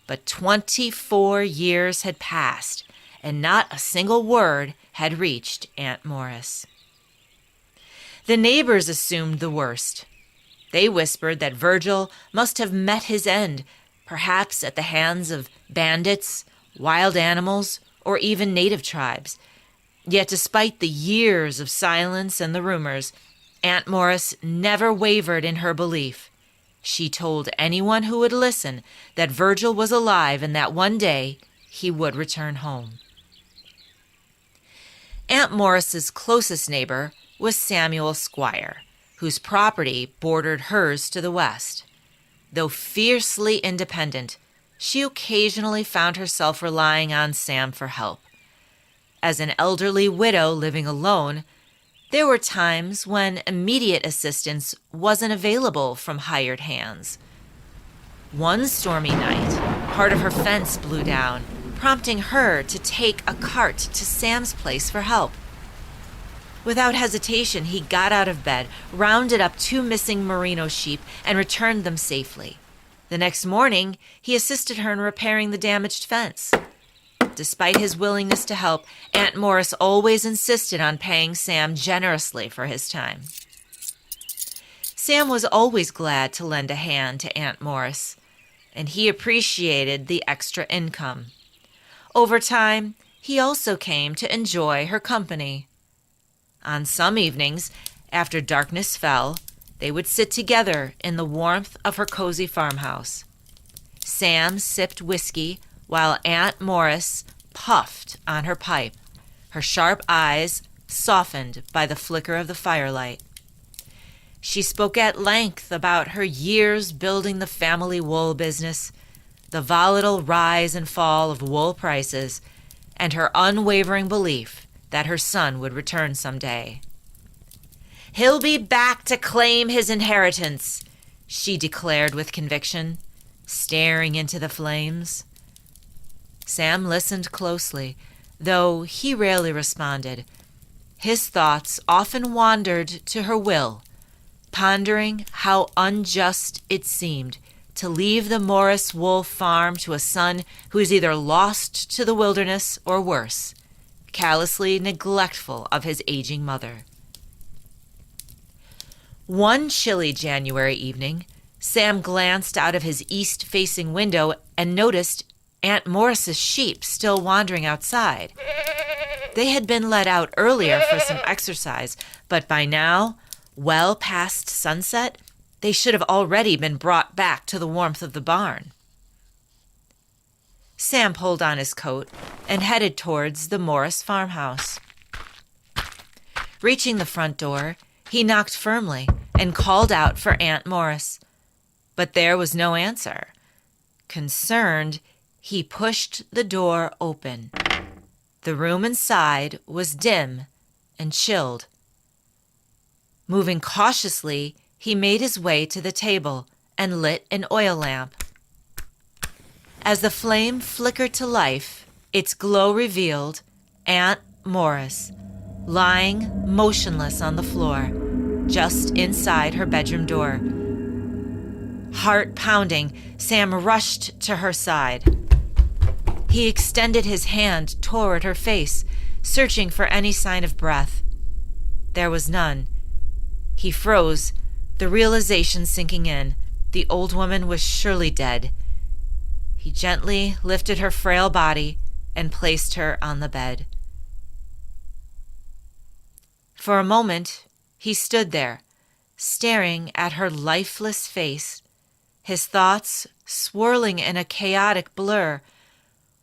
G: But 24 years had passed, and not a single word had reached Aunt Morris. The neighbors assumed the worst. They whispered that Virgil must have met his end, perhaps at the hands of bandits, wild animals, or even native tribes. Yet despite the years of silence and the rumors, Aunt Morris never wavered in her belief. She told anyone who would listen that Virgil was alive and that one day he would return home. Aunt Morris's closest neighbor was Samuel Squire, whose property bordered hers to the west. Though fiercely independent, she occasionally found herself relying on Sam for help. As an elderly widow living alone, there were times when immediate assistance wasn't available from hired hands. One stormy night, part of her fence blew down, prompting her to take a cart to Sam's place for help. Without hesitation, he got out of bed, rounded up 2 missing merino sheep, and returned them safely. The next morning, he assisted her in repairing the damaged fence. Despite his willingness to help, Aunt Morris always insisted on paying Sam generously for his time. Sam was always glad to lend a hand to Aunt Morris, and he appreciated the extra income. Over time, he also came to enjoy her company. On some evenings, after darkness fell, they would sit together in the warmth of her cozy farmhouse. Sam sipped whiskey while Aunt Morris puffed on her pipe, her sharp eyes softened by the flicker of the firelight. She spoke at length about her years building the family wool business, the volatile rise and fall of wool prices, and her unwavering belief that her son would return someday. "He'll be back to claim his inheritance," she declared with conviction, staring into the flames. Sam listened closely, though he rarely responded. His thoughts often wandered to her will, pondering how unjust it seemed to leave the Morris Wolf farm to a son who is either lost to the wilderness or worse, callously neglectful of his aging mother. One chilly January evening, Sam glanced out of his east-facing window and noticed Aunt Morris's sheep still wandering outside. They had been let out earlier for some exercise, but by now, well past sunset, they should have already been brought back to the warmth of the barn. Sam pulled on his coat and headed towards the Morris farmhouse. Reaching the front door, he knocked firmly and called out for Aunt Morris. But there was no answer. Concerned, he pushed the door open. The room inside was dim and chilled. Moving cautiously, he made his way to the table and lit an oil lamp. As the flame flickered to life, its glow revealed Aunt Morris, lying motionless on the floor, just inside her bedroom door. Heart pounding, Sam rushed to her side. He extended his hand toward her face, searching for any sign of breath. There was none. He froze, the realization sinking in. The old woman was surely dead. He gently lifted her frail body and placed her on the bed. For a moment, he stood there, staring at her lifeless face, his thoughts swirling in a chaotic blur.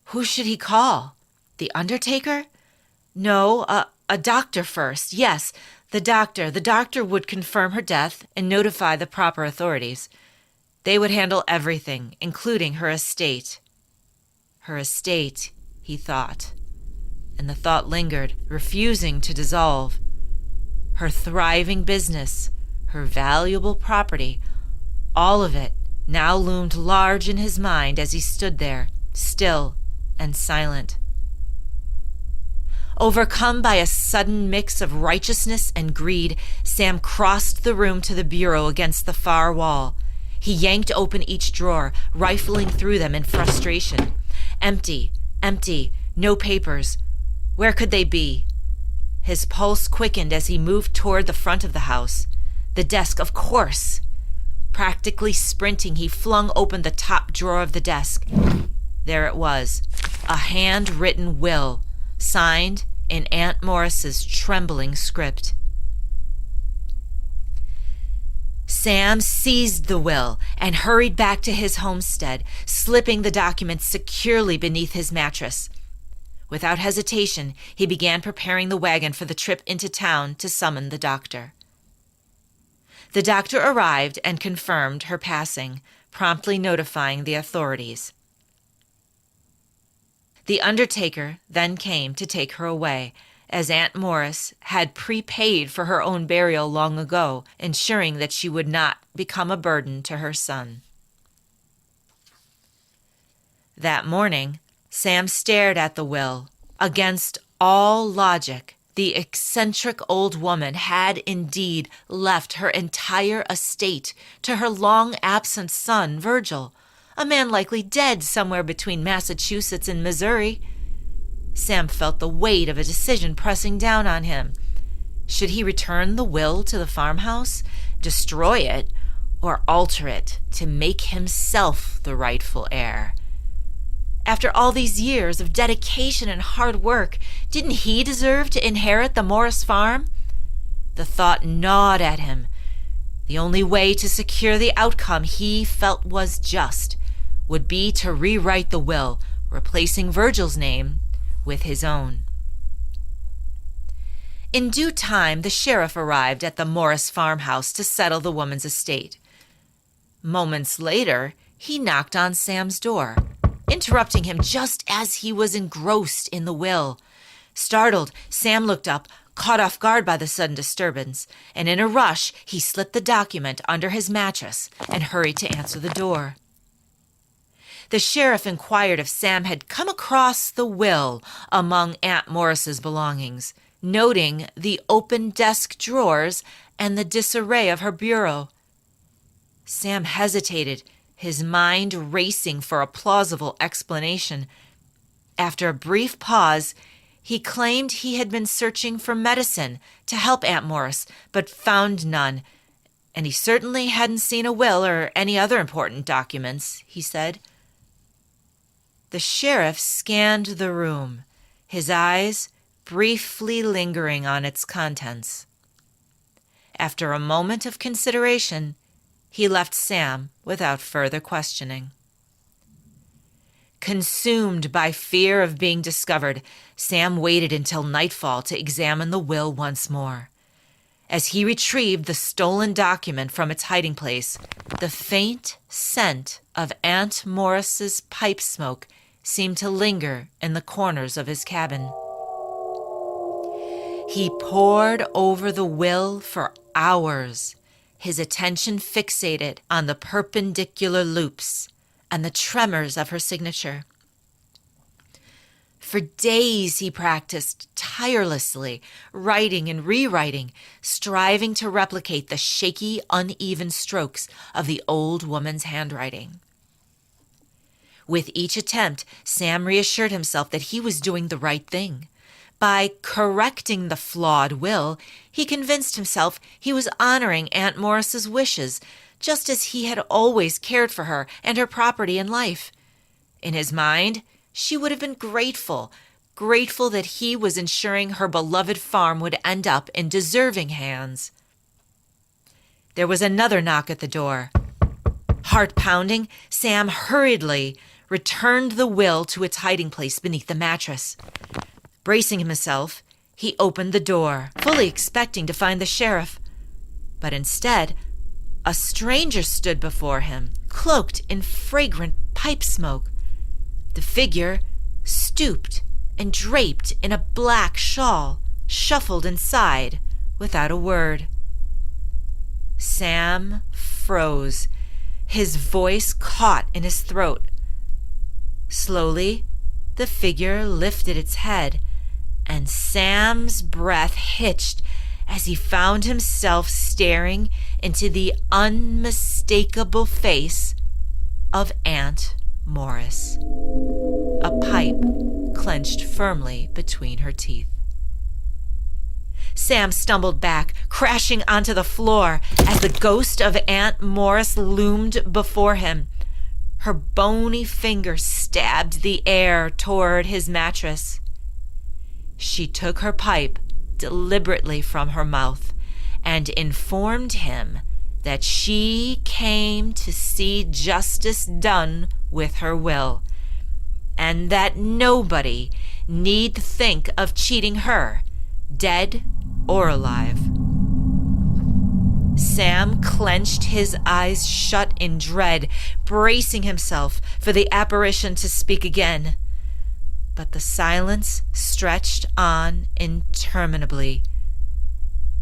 G: Who should he call? The undertaker? No, a doctor first. Yes, the doctor. The doctor would confirm her death and notify the proper authorities. They would handle everything, including her estate. Her estate, he thought. And the thought lingered, refusing to dissolve. Her thriving business, her valuable property, all of it now loomed large in his mind as he stood there, still and silent. Overcome by a sudden mix of righteousness and greed, Sam crossed the room to the bureau against the far wall. He yanked open each drawer, rifling through them in frustration. Empty, no papers. Where could they be? His pulse quickened as he moved toward the front of the house. The desk, of course. Practically sprinting, he flung open the top drawer of the desk. There it was, a handwritten will, signed in Aunt Morris's trembling script. Sam seized the will and hurried back to his homestead, slipping the document securely beneath his mattress. Without hesitation, he began preparing the wagon for the trip into town to summon the doctor. The doctor arrived and confirmed her passing, promptly notifying the authorities. The undertaker then came to take her away, as Aunt Morris had prepaid for her own burial long ago, ensuring that she would not become a burden to her son. That morning, Sam stared at the will. Against all logic, the eccentric old woman had indeed left her entire estate to her long-absent son, Virgil, a man likely dead somewhere between Massachusetts and Missouri. Sam felt the weight of a decision pressing down on him. Should he return the will to the farmhouse, destroy it, or alter it to make himself the rightful heir? After all these years of dedication and hard work, didn't he deserve to inherit the Morris farm? The thought gnawed at him. The only way to secure the outcome he felt was just would be to rewrite the will, replacing Virgil's name with his own. In due time, the sheriff arrived at the Morris farmhouse to settle the woman's estate. Moments later, he knocked on Sam's door, interrupting him just as he was engrossed in the will. Startled, Sam looked up, caught off guard by the sudden disturbance, and in a rush, he slipped the document under his mattress and hurried to answer the door. The sheriff inquired if Sam had come across the will among Aunt Morris's belongings, noting the open desk drawers and the disarray of her bureau. Sam hesitated, his mind racing for a plausible explanation. After a brief pause, he claimed he had been searching for medicine to help Aunt Morris, but found none, and he certainly hadn't seen a will or any other important documents, he said. The sheriff scanned the room, his eyes briefly lingering on its contents. After a moment of consideration, he left Sam without further questioning. Consumed by fear of being discovered, Sam waited until nightfall to examine the will once more. As he retrieved the stolen document from its hiding place, the faint scent of Aunt Morris's pipe smoke seemed to linger in the corners of his cabin. He pored over the will for hours, his attention fixated on the perpendicular loops and the tremors of her signature. For days he practiced tirelessly, writing and rewriting, striving to replicate the shaky, uneven strokes of the old woman's handwriting. With each attempt, Sam reassured himself that he was doing the right thing. By correcting the flawed will, he convinced himself he was honoring Aunt Morris's wishes, just as he had always cared for her and her property and life. In his mind, she would have been grateful that he was ensuring her beloved farm would end up in deserving hands. There was another knock at the door. Heart pounding, Sam hurriedly returned the will to its hiding place beneath the mattress. Bracing himself, he opened the door, fully expecting to find the sheriff. But instead, a stranger stood before him, cloaked in fragrant pipe smoke. The figure, stooped and draped in a black shawl, shuffled inside without a word. Sam froze, his voice caught in his throat. Slowly, the figure lifted its head, and Sam's breath hitched as he found himself staring into the unmistakable face of Aunt Morris, a pipe clenched firmly between her teeth. Sam stumbled back, crashing onto the floor as the ghost of Aunt Morris loomed before him. Her bony fingers stabbed the air toward his mattress. She took her pipe deliberately from her mouth and informed him that she came to see justice done with her will, and that nobody need think of cheating her, dead or alive. Sam clenched his eyes shut in dread, bracing himself for the apparition to speak again. But the silence stretched on interminably.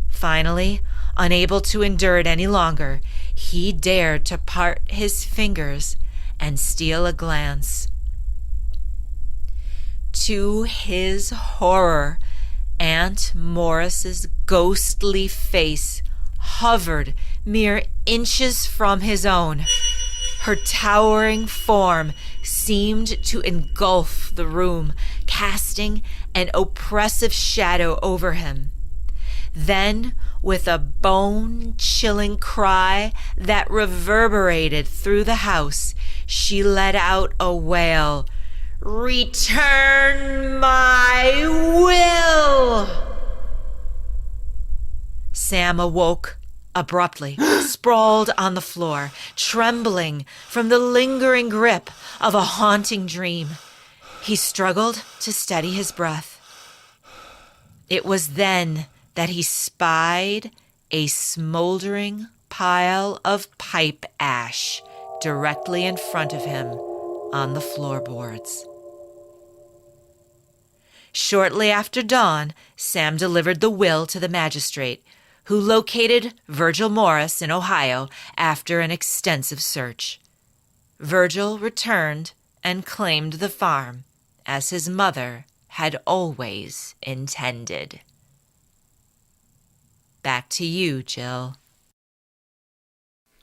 G: Finally, unable to endure it any longer, he dared to part his fingers and steal a glance. To his horror, Aunt Morris's ghostly face hovered mere inches from his own. Her towering form seemed to engulf the room, casting an oppressive shadow over him. Then, with a bone-chilling cry that reverberated through the house, she let out a wail. "Return my will!" Sam awoke abruptly, sprawled on the floor, trembling from the lingering grip of a haunting dream. He struggled to steady his breath. It was then that he spied a smoldering pile of pipe ash directly in front of him on the floorboards. Shortly after dawn, Sam delivered the will to the magistrate, who located Virgil Morris in Ohio after an extensive search. Virgil returned and claimed the farm as his mother had always intended. Back to you, Jill.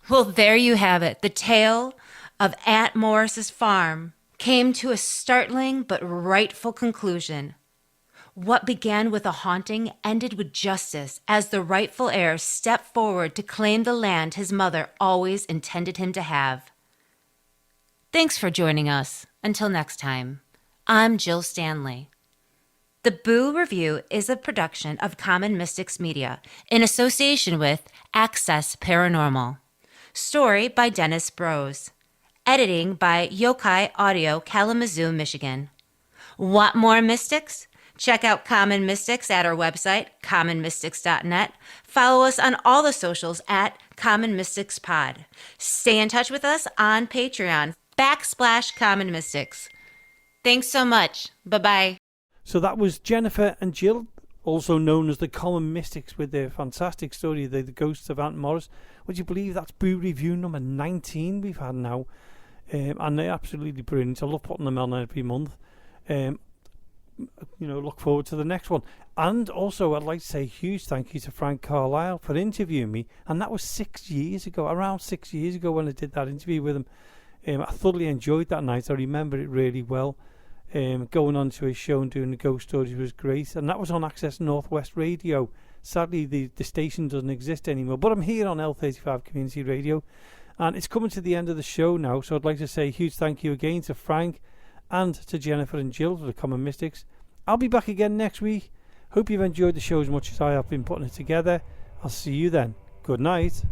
F: Well, there you have it. The tale of Aunt Morris's farm came to a startling but rightful conclusion. What began with a haunting ended with justice as the rightful heir stepped forward to claim the land his mother always intended him to have. Thanks for joining us. Until next time, I'm Jill Stanley. The Boo Review is a production of Common Mystics Media in association with Access Paranormal. Story by Dennis Brose. Editing by Yokai Audio, Kalamazoo, Michigan. Want more mystics? Check out Common Mystics at our website, commonmystics.net. Follow us on all the socials at Common Mystics Pod. Stay in touch with us on Patreon, /Common Mystics. Thanks so much. Bye-bye.
A: So that was Jennifer and Jill, also known as the Common Mystics, with their fantastic story, The Ghosts of Aunt Morris. Would you believe that's Boo Review number 19 we've had now? And they're absolutely brilliant. I love putting them on every month. Look forward to the next one. And also, I'd like to say a huge thank you to Frank Carlyle for interviewing me. And that was 6 years ago, around 6 years ago when I did that interview with him. I thoroughly enjoyed that night. I remember it really well. Going on to his show and doing the ghost stories was great. And that was on Access Northwest Radio. Sadly, the station doesn't exist anymore. But I'm here on L35 Community Radio. And it's coming to the end of the show now. So I'd like to say a huge thank you again to Frank and to Jennifer and Jill for the Common Mystics. I'll be back again next week. Hope you've enjoyed the show as much as I have been putting it together. I'll see you then. Good night.